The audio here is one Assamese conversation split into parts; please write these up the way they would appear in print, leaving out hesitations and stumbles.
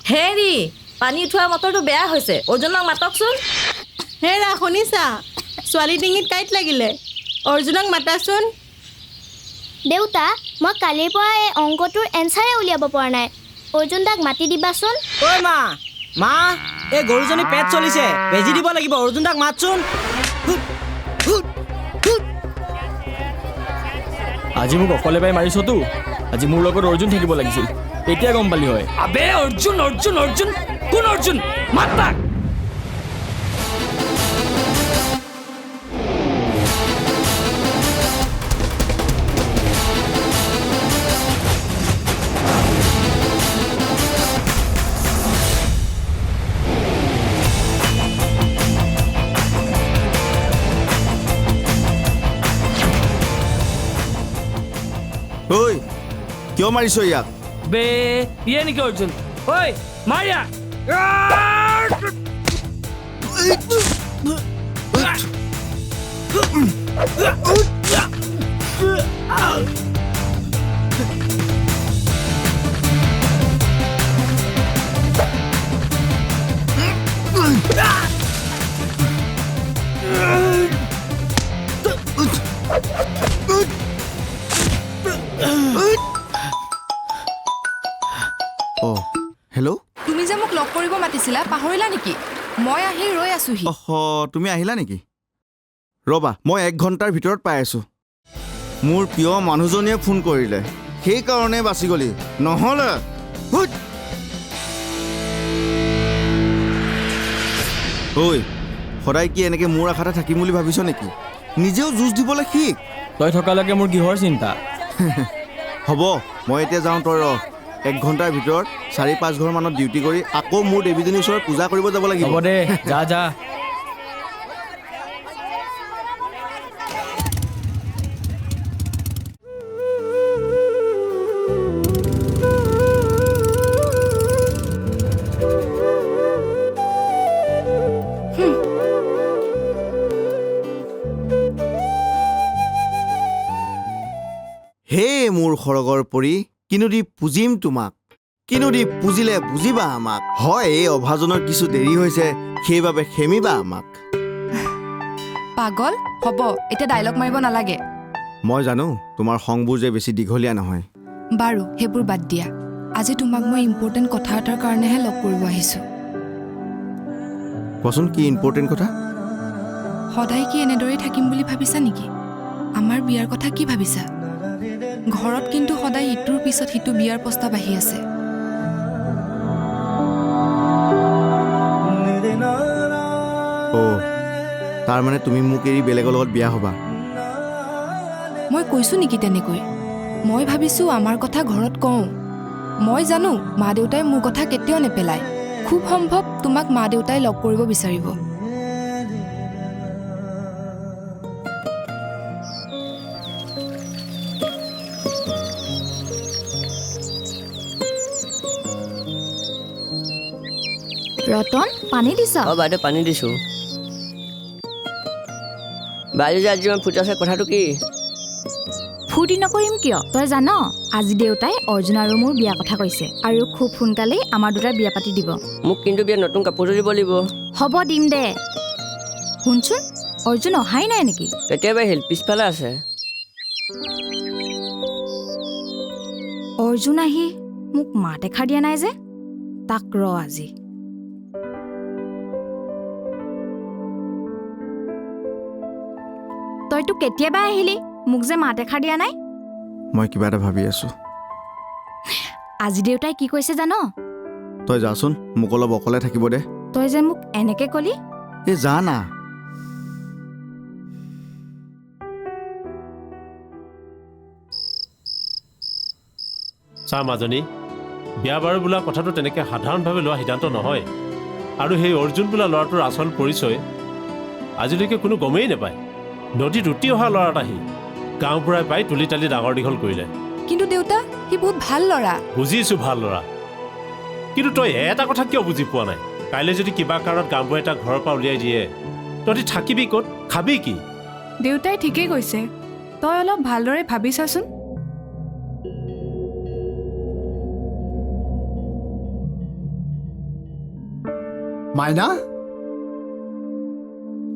হেৰি পানী উঠোৱা মটৰটো বেয়া হৈছে অৰ্জুনক মাতকচোন হেৰা শুনিছা ছোৱালী ডিঙিত কাঁইট লাগিলে অৰ্জুনক মাতাচোন দেউতা মই কালিৰ পৰা এই অংকটোৰ এনচাৰে উলিয়াব পৰা নাই অৰ্জুন দাক মাতি দিবাচোন ঐ মা মা এই গৰুজনী পেট চলিছে বেজি দিব লাগিব অৰ্জুন দাক মাতচোন আজি মোক অকলে পাই মাৰিছতো আজি মোৰ লগত অৰ্জুন থাকিব লাগিছিল এতিয়া গম পালি হয় আবে অৰ্জুন অৰ্জুন অৰ্জুন কোন অৰ্জুন মাত তাক ঐ কিয় মাৰিছ ইয়াক বে ইয়ে নেকি অৰ্জুন ঐ মাৰিয়া হেল্ল' তুমি যে মোক লগ কৰিব মাতিছিলা পাহৰিলা নেকি মই আহি ৰৈ আছোহি তুমি আহিলা নেকি ৰবা মই 1 ঘণ্টাৰ ভিতৰত পাই আছো মোৰ প্ৰিয় মানুহজনীয়ে ফোন কৰিলে সেইকাৰণে বাচি গলি নহ'লে ঐ সদায় কি এনেকৈ মোৰ আশাতে থাকিম বুলি ভাবিছ নেকি নিজেও যুঁজ দিবলৈ শিক তই থকালৈকে মোৰ কিহৰ চিন্তা হ'ব মই এতিয়া যাওঁ তই ৰ 1 ঘণ্টাৰ ভিতৰত 4-5 ঘৰ মানত ডিউটি কৰি আকৌ মোৰ দেৱীজনীৰ ওচৰত পূজা কৰিব যাব লাগিব হ'ব দে যা যা হে মোৰ সৰগৰ পৰি কিনো দি পুজিম তোমাক কিনো দি পুজিলে বুজিবা আমাক হয় এই অভাজনৰ কিছু দেৰি হৈছে সেইবাবে খেমিবা আমাক পাগল হ'ব এতিয়া ডায়লগ মাৰিব নালাগে মই জানো তোমাৰ সংবোৰ যে বেছি দীঘলীয়া নহয় বাৰু সেইবোৰ বাদ দিয়া আজি তোমাক মই ইম্পৰ্টেণ্ট কথা এটাৰ কাৰণেহে লগ কৰিব আহিছোঁ কোৱাচোন কি ইম্পৰ্টেণ্ট কথা সদায় কি এনেদৰেই থাকিম বুলি ভাবিছা নেকি আমাৰ বিয়াৰ কথা কি ভাবিছা ঘৰত কিন্তু সদায় ইটোৰ পিছত সিটো বিয়াৰ প্ৰস্তাৱ আহি আছে তাৰ মানে তুমি মোক এৰি বেলেগৰ লগত বিয়া হ'বা মই কৈছোঁ নেকি তেনেকৈ মই ভাবিছোঁ আমাৰ কথা ঘৰত কওঁ মই জানো মা দেউতাই মোৰ কথা কেতিয়াও নেপেলায় খুব সম্ভৱ তোমাক মা দেউতাই লগ কৰিব বিচাৰিব ৰতন পানী দিছ বাইদেউ পানী দিছোঁ বাইদেউ যে আজি মই ফুটি আছে কথাটো কি ফূৰ্তি নকৰিম কিয় তই জান আজি দেউতাই অৰ্জুন আৰু মোৰ বিয়া কথা কৈছে আৰু খুব সোনকালেই আমাৰ দুটাৰ বিয়া পাতি দিব মোক কিন্তু বিয়াত নতুন কাপোৰযোৰ দিব লাগিব হ'ব দিম দে শুনচোন অৰ্জুন অহাই নাই নেকি কেতিয়াবা আহিল পিছফালে আছে অৰ্জুন আহি মোক মাত এষাৰ দিয়া নাই যে তাক ৰ আজি তইতো কেতিয়াবা আহিলি মোক যে মাত এষাৰ দিয়া নাই মই কিবা এটা ভাবি আছো আজি দেউতাই কি কৈছে জান তই যাচোন মোক অলপ অকলে থাকিব দে তই যে মোক এনেকে কলি এই যা না চা মাজনী বিয়া বাৰু বোলা কথাটো তেনেকৈ সাধাৰণভাৱে লোৱা সিদ্ধান্ত নহয় আৰু সেই অৰ্জুন বোলা ল'ৰাটোৰ আচল পৰিচয় আজিলৈকে কোনো গমেই নাপায় নদীত উটি অহা ল'ৰা এটা সি গাঁও বুঢ়াই পাই তুলি তালি ডাঙৰ দীঘল কৰিলে কিন্তু দেউতা সি বহুত ভাল ল'ৰা বুজিছোঁ ভাল ল'ৰা কিন্তু তই এটা কথা কিয় বুজি পোৱা নাই কাইলৈ যদি কিবা কাৰণত গাঁওবুঢ়াই তাক ঘৰৰ পৰা উলিয়াই দিয়ে তহঁতি থাকিবি ক'ত খাবি কি দেউতাই ঠিকেই কৈছে তই অলপ ভালদৰে ভাবি চাচোন। মাইনা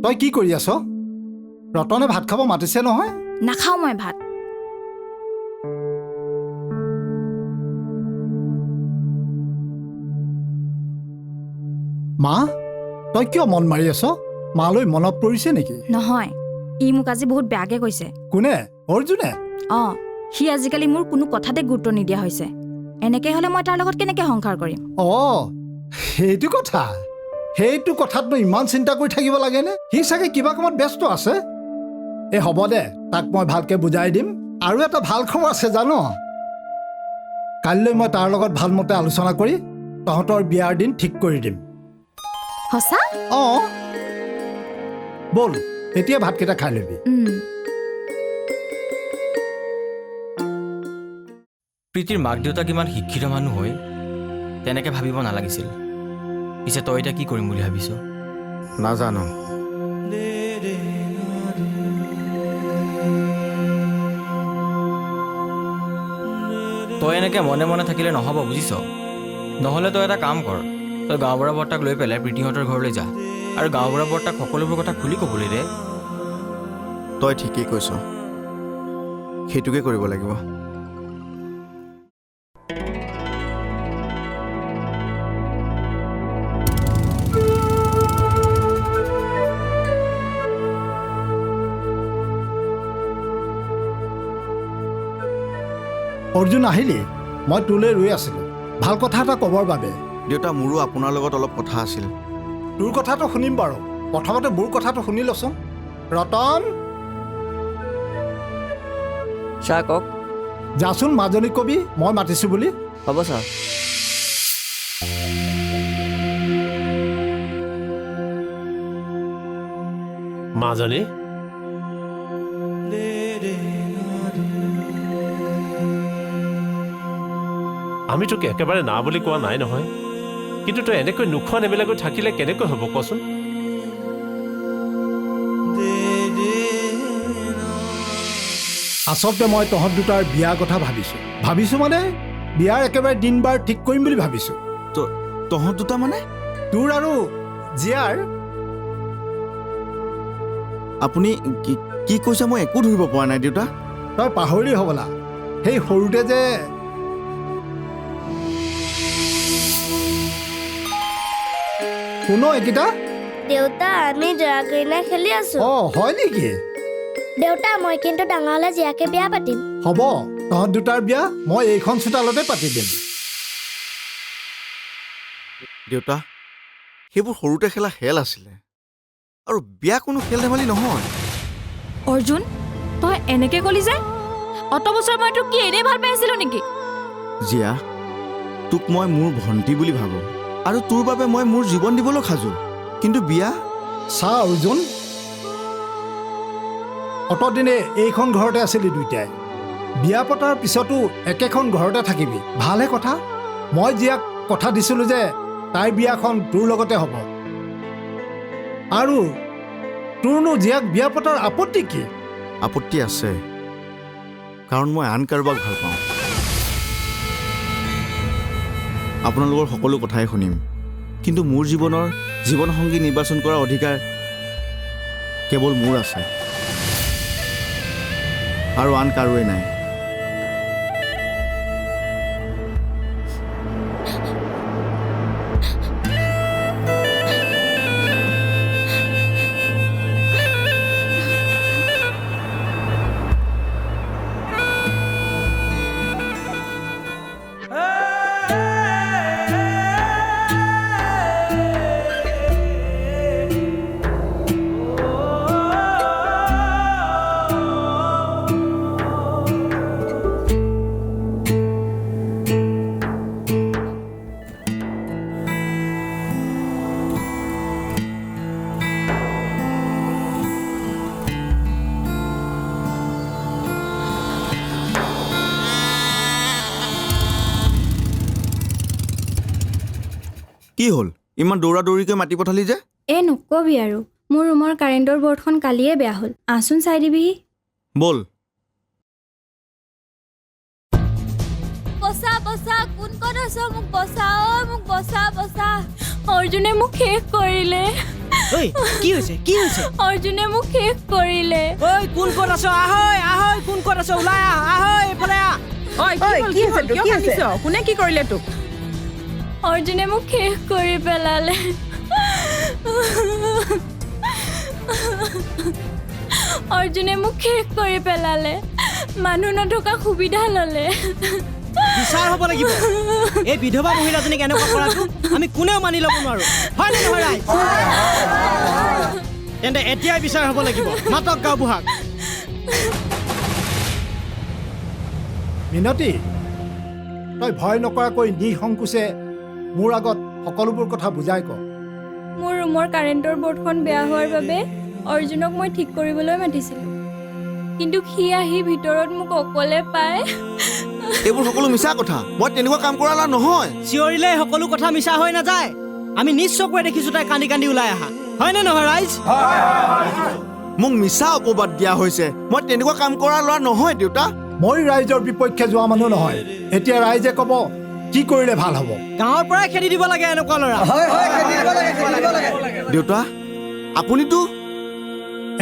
তই কি কৰি আছ? ৰতনে ভাত খাব মাতিছে নহয়। নাখাওঁ মই ভাত। মা তই কিয় মন মাৰি আছ? মালৈ মনত পৰিছে নেকি? নহয়, ই মোক আজি বহুত বেয়াকে কৈছে। কোনে? অৰ্জুনে? অঁ, সি আজিকালি মোৰ কোনো কথাতে গুৰুত্ব নিদিয়া হৈছে। এনেকৈ হ'লে মই তাৰ লগত কেনেকৈ সংসাৰ কৰিম? অঁ, সেইটো কথা। সেইটো কথাতনো ইমান চিন্তা কৰি থাকিব লাগেনে? সি চাগে কিবা কামত ব্যস্ত আছে। এই হ'ব দে, তাক মই ভালকৈ বুজাই দিম। আৰু এটা ভাল খবৰ আছে জান, কাইলৈ মই তাৰ লগত ভালমতে আলোচনা কৰি তহঁতৰ বিয়াৰ দিন ঠিক কৰি দিম। সঁচা? অঁ, ব'ল এতিয়া ভাতকেইটা খাই ল'বি। প্ৰীতিৰ মাক দেউতাক ইমান শিক্ষিত মানুহ হৈ তেনেকৈ ভাবিব নালাগিছিল। পিছে তই এতিয়া কি কৰিম বুলি ভাবিছ? নাজানো। তই এনেকৈ মনে মনে থাকিলে নহ'ব, বুজিছ? নহ'লে তই এটা কাম কৰ, তই গাঁওবুঢ়া বৰ্তাক লৈ পেলাই প্ৰীতিহঁতৰ ঘৰলৈ যা আৰু গাঁওবুঢ়া বৰ্তাক সকলোবোৰ কথা খুলি ক'বলৈ দে। তই ঠিকেই কৈছ, সেইটোকে কৰিব লাগিব। অৰ্জুন আহিলি? মই তোলৈ ৰৈ আছিলোঁ ভাল কথা এটা ক'বৰ বাবে। দেউতা, মোৰো আপোনাৰ লগত অলপ কথা আছিল। তোৰ কথাটো শুনিম বাৰু, প্ৰথমতে মোৰ কথাটো শুনি লচোন। ৰতন, ছাৰ কওক। যাচোন মাজনীক কবি মই মাতিছোঁ বুলি। হ'ব ছাৰ। মাজনী, আমি তোক একেবাৰে না বুলি কোৱা নাই নহয়, কিন্তু তই এনেকৈ নোখোৱা নেমেলাকৈ থাকিলে কেনেকৈ হ'ব কচোন? আচলতে মই তহঁত দুটাৰ বিয়াৰ কথা ভাবিছোঁ মানে বিয়াৰ একেবাৰে দিন বাৰ ঠিক কৰিম বুলি ভাবিছোঁ। তহঁত দুটা মানে? তোৰ আৰু জীয়াৰ। আপুনি কি কৈছে মই একো ধৰিব পৰা নাই দেউতা। তই পাহৰি হ'বলা, সেই সৰুতে যে শুনো এইকেইটা। দেউতা, আমি জৰা কইনা খেলি আছো। অঁ, হয় নেকি? দেউতা, মই কিন্তু ডাঙৰ হ'লে জীয়াকে বিয়া পাতিম। হ'ব, তহঁত দুটাৰ বিয়া মই এইখন চোতালতে পাতি দিম। দেউতা, সেইবোৰ সৰুতে খেলা খেল আছিলে আৰু বিয়া কোনো খেল ধেমালি নহয়। অৰ্জুন, তই এনেকৈ ক'লি যে? অত বছৰ মই তোক কি এনেই ভাল পাই আছিলোঁ নেকি? জীয়া, তোক মই মোৰ ভণ্টি বুলি ভাবোঁ আৰু তোৰ বাবে মই মোৰ জীৱন দিবলৈ সাজু, কিন্তু বিয়া? চা অৰ্জুন, অতদিনে এইখন ঘৰতে আছিলি দুইটাই, বিয়া পতাৰ পিছতো একেখন ঘৰতে থাকিবি, ভালহে কথা। মই জীয়াক কথা দিছিলোঁ যে তাইৰ বিয়াখন তোৰ লগতে হ'ব, আৰু তোৰনো জীয়াক বিয়া পতাৰ আপত্তি কি? আপত্তি আছে, কাৰণ মই আন কাৰোবাক ভাল পাওঁ। আপোনালোকৰ সকলো কথাই শুনিম, কিন্তু মোৰ জীৱনৰ জীৱনসংগী নিৰ্বাচন কৰাৰ অধিকাৰ কেৱল মোৰ আছে আৰু আন কাৰোৱেই নাই। কি হ'ল, ইমান দৌৰা দৌৰিকৈ মাতি পঠালি যে? নকবি আৰু, মোৰ ৰুমৰ কাৰেণ্টৰ বৰ্ডখন কালিয়ে বেয়া হ'ল। আহচোন চাই দিবিহি। ব'ল। বচা বচা, কোন ক'ত আছ? মোক বচা, অ' মোক বচা বচা। অৰ্জুনে মোক শেষ কৰিলে ঐ কি হৈছে অৰ্জুনে মোক শেষ কৰিলে ঐ কোন ক'ত আছ আহৈ কোন ক'ত আছ ওলাই আহৈ এইফালে কোনে কি কৰিলে তোক অৰ্জুনে মোক শেষ কৰি পেলালে অৰ্জুনে মোক শেষ কৰি পেলালে মানুহ নথকা সুবিধা ল'লে বিচাৰ হ'ব লাগিব এই বিধৱা মহিলাজনীক এনেকুৱা কৰাটো আমি কোনেও মানি ল'ব নোৱাৰো হয়নে নহয় ৰাইজ তেন্তে এতিয়াই বিচাৰ হ'ব লাগিব মাতক গাঁওবুঢ়াক মিনতী তই ভয় নকৰাকৈ নিসংকোচে মোৰ আগত সকলোবোৰ কথা বুজাই ক মোৰ ৰুমৰ কাৰেণ্টৰ বৰ্ডখন বেয়া হোৱাৰ বাবে অৰ্জুনক মই ঠিক কৰিবলৈ মাতিছিলোঁ কিন্তু সি আহি ভিতৰত মোক অকলে পায় এইবোৰ সকলো মিছা কথা মই তেনেকুৱা কাম কৰা নহয় চিঞৰিলে সকলো কথা মিছা হৈ নাযায় আমি নিজ চকুৰে দেখিছোঁ তাই কান্দি কান্দি ওলাই আহা হয়নে নহয় ৰাইজ মোক মিছা অপবাদ দিয়া হৈছে মই তেনেকুৱা কাম কৰা ল'ৰা নহয় দেউতা মই ৰাইজৰ বিপক্ষে যোৱা মানুহ নহয় এতিয়া ৰাইজে ক'ব কি কৰিলে ভাল হ'ব গাঁৱৰ পৰাই খেদি দিব লাগে এনেকুৱা ল'ৰা দেউতা আপুনিতো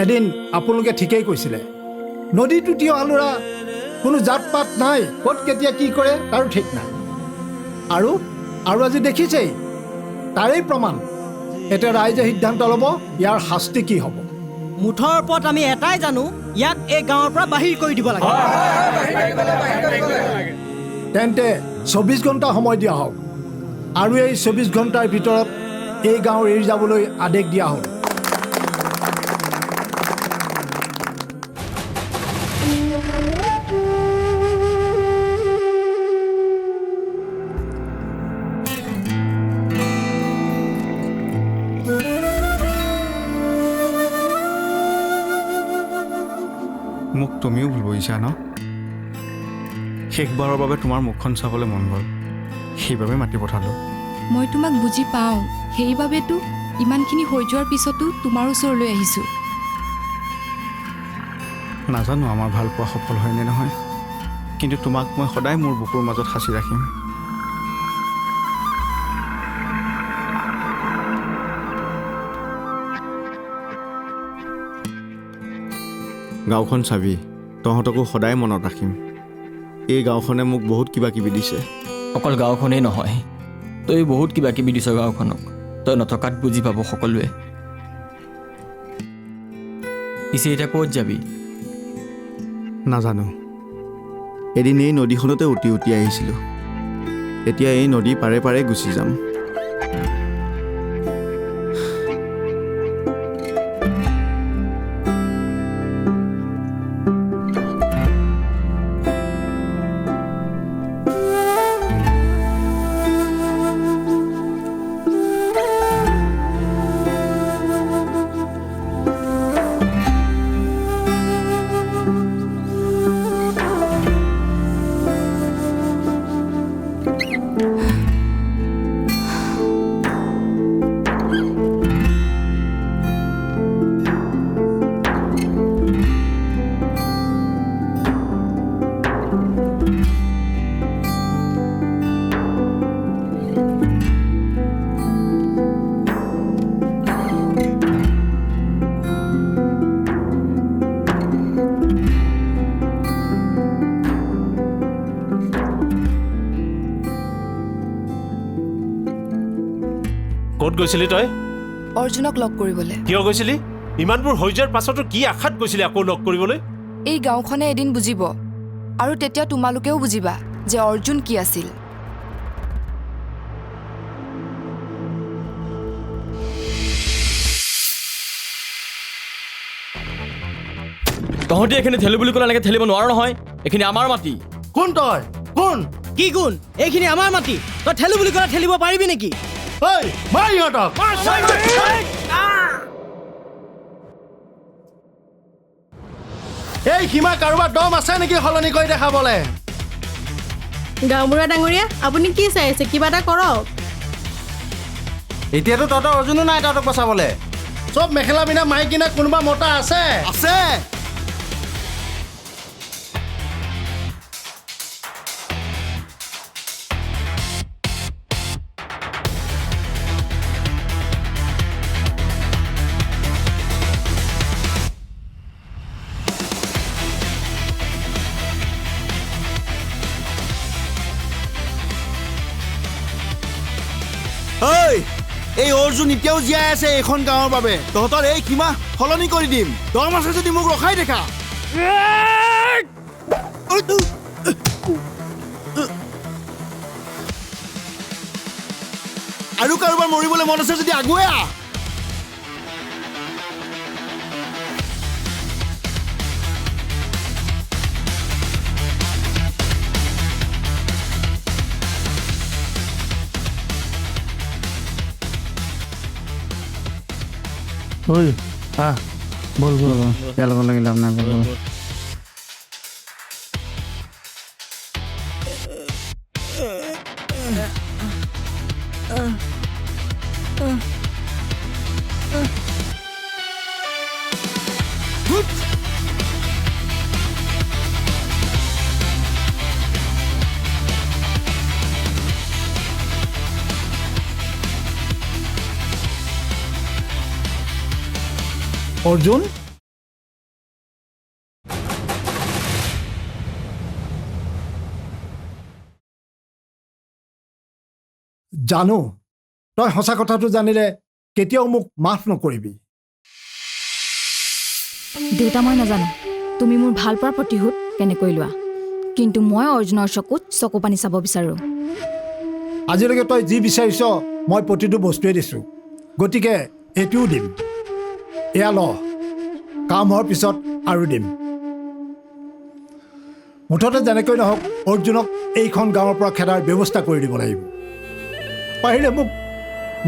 এদিন আপোনালোকে ঠিকেই কৈছিলে নদীটো তীয় ল'ৰা কোনো জাত পাত নাই ক'ত কেতিয়া কি কৰে তাৰো ঠিক নাই আৰু আজি দেখিছেই তাৰেই প্ৰমাণ এতিয়া ৰাইজে সিদ্ধান্ত ল'ব ইয়াৰ শাস্তি কি হ'ব মুঠৰ ওপৰত আমি এটাই জানো ইয়াক এই গাঁৱৰ পৰা বাহিৰ কৰি দিব লাগে তেন্তে 24 ঘণ্টা সময় দিয়া হওক আৰু এই 24 ঘণ্টাৰ ভিতৰত এই গাঁও এৰি যাবলৈ আদেশ দিয়া হ'ল মোক তুমিও ভুল বুজিছা ন শেষবাৰৰ বাবে তোমাৰ মুখখন চাবলৈ মন গ'ল সেইবাবে মাতি পঠালোঁ মই তোমাক বুজি পাওঁ সেইবাবেতো ইমানখিনি হৈ যোৱাৰ পিছতো তোমাৰ ওচৰলৈ আহিছোঁ নাজানো আমাৰ ভাল পোৱা সফল হয়নে নহয় কিন্তু তোমাক মই সদায় মোৰ বুকুৰ মাজত সাঁচি ৰাখিম গাঁওখন চাবি তহঁতকো সদায় মনত ৰাখিম এই গাঁওখনে মোক বহুত কিবা কিবি দিছে অকল গাঁওখনেই নহয় তই বহুত কিবা কিবি দিছ গাঁওখনক তই নথকাত বুজি পাব সকলোৱে পিছে এতিয়া ক'ত যাবি নাজানো এদিন এই নদীখনতে উটি উটি আহিছিলোঁ এতিয়া এই নদী পাৰে পাৰে গুচি যাম ক'ত গৈছিলি তই অৰ্জুনক লগ কৰিবলৈ কিয় গৈছিলি ইমানবোৰ হৈ যোৱাৰ পাছতো কি আশাত গৈছিলি আকৌ লগ কৰিবলৈ এই গাঁওখনে এদিন বুজিব আৰু তেতিয়া তোমালোকেও বুজিবা যে অৰ্জুন কি আছিল তহঁতি এইখিনি ঠেলো বুলি ক'লে এনেকৈ ঠেলিব নোৱাৰ নহয় এইখিনি আমাৰ মাটি কোন তই কোন কি গুণ এইখিনি আমাৰ মাটি তই ঠেলো বুলি ক'লে ঠেলিব পাৰিবি নেকি এই সীমা কাৰোবাৰ দম আছে নেকি সলনি কৰি দেখাবলৈ গাঁওবুঢ়া ডাঙৰীয়া আপুনি কি চাই আছে কিবা এটা কৰক এতিয়াতো তহঁতৰ অৰ্জুনো নাই তহঁতক বচাবলৈ চব মেখেলা পিন্ধা মাইকী নে কোনোবা মতা আছে আছে অৰ্জুন এতিয়াও জীয়াই আছে এইখন গাঁৱৰ বাবে তহঁতৰ এই সীমা সলনি কৰি দিম দম আছে যদি মোক ৰখাই দেখা আৰু কাৰোবাৰ মৰিবলৈ মন আছে যদি আগুৱাই আহ বল বল ইয়াৰ লগত লাগি লাভ নাই বল অৰ্জুন জানো তই সঁচা কথাটো জানিলে কেতিয়াও মোক মাফ নকৰিবি দেউতা মই নাজানো তুমি মোৰ ভাল পোৱাৰ প্ৰতিশোধ কেনেকৈ লোৱা কিন্তু মই অৰ্জুনৰ চকুত চকু পানী চাব বিচাৰোঁ আজিলৈকে তই যি বিচাৰিছ মই প্ৰতিটো বস্তুৱে দিছোঁ গতিকে এইটোও দিম এয়া ল কাম হোৱাৰ পিছত আৰু দিম মুঠতে যেনেকৈ নহওক অৰ্জুনক এইখন গাঁৱৰ পৰা খেদাৰ ব্যৱস্থা কৰি দিব লাগিব পাৰিলে মোক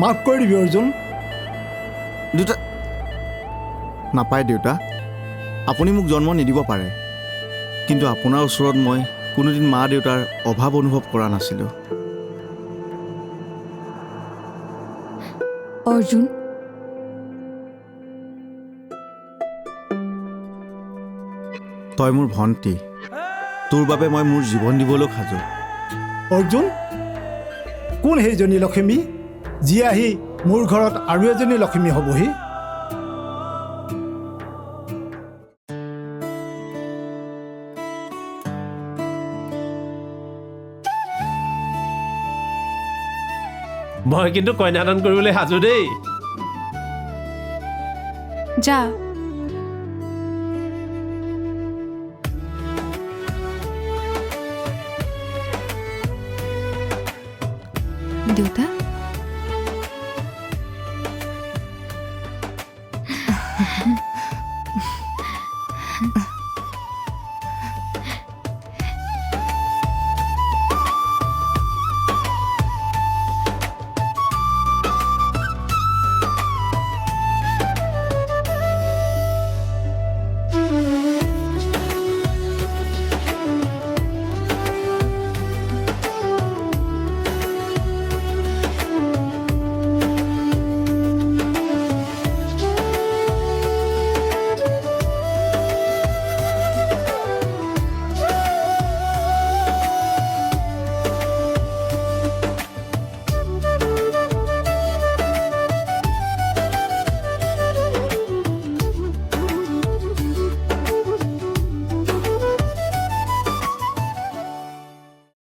মাফ কৰি দিবি অৰ্জুন দেউতা নাপায় দেউতা আপুনি মোক জন্ম নিদিব পাৰে কিন্তু আপোনাৰ ওচৰত মই কোনোদিন মা দেউতাৰ অভাৱ অনুভৱ কৰা নাছিলোঁ অৰ্জুন তই মোৰ ভণ্টি তোৰ বাবে মই মোৰ জীৱন দিবলৈ সাজু অৰ্জুন কোন সেইজনী লক্ষ্মী যি আহি মোৰ ঘৰত আৰু এজনী লক্ষ্মী হ'বহি মই কিন্তু কন্যাদান কৰিবলৈ সাজু দেই যা দেউতা